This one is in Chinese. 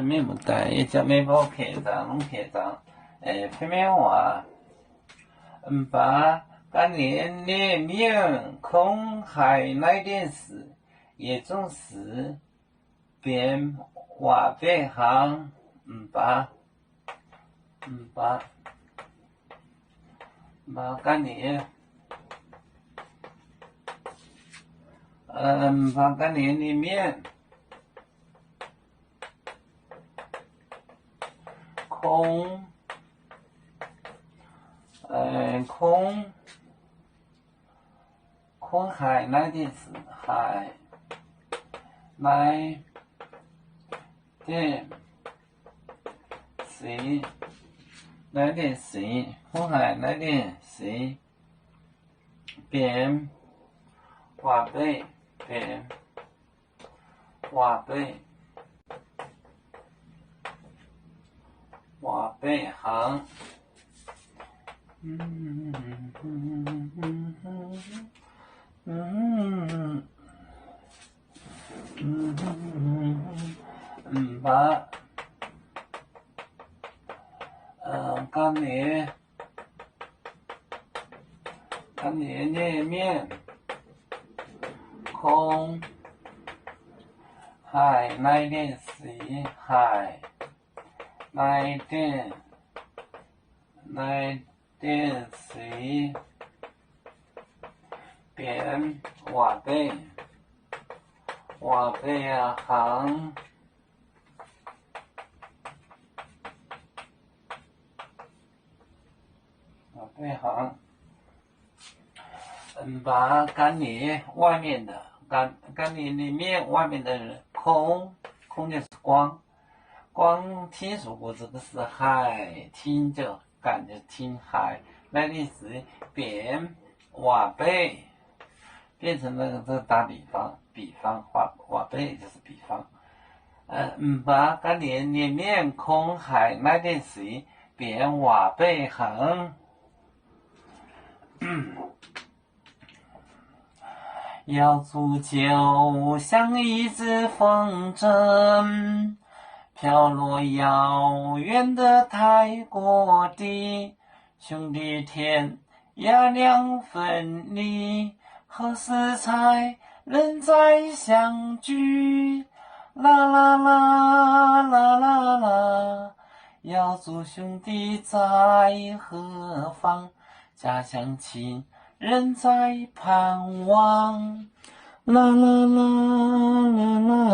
面目带一只面包客栈，拢客栈，片面话，把当年的面孔还那点事，也总是变话别行，把当年。把当年的面空海那点事，海那点事，那点事，空海那点事，变话背，变话背，话背行。把当年的面孔海那点事，海那点事，变话背行。对行，把干泥外面的干泥里面外面的空就是光听说过这个是海，听就感觉听海，那里是变话背，变成那个打比方话背就是比方，把干泥里面空海那点事变话背行。要煮酒像一只风筝，飘落遥远的泰国地。兄弟天涯两分离，何时才能再相聚？啦啦啦啦啦啦，要祝兄弟在何方？家乡亲人在盼望，啦啦啦啦啦。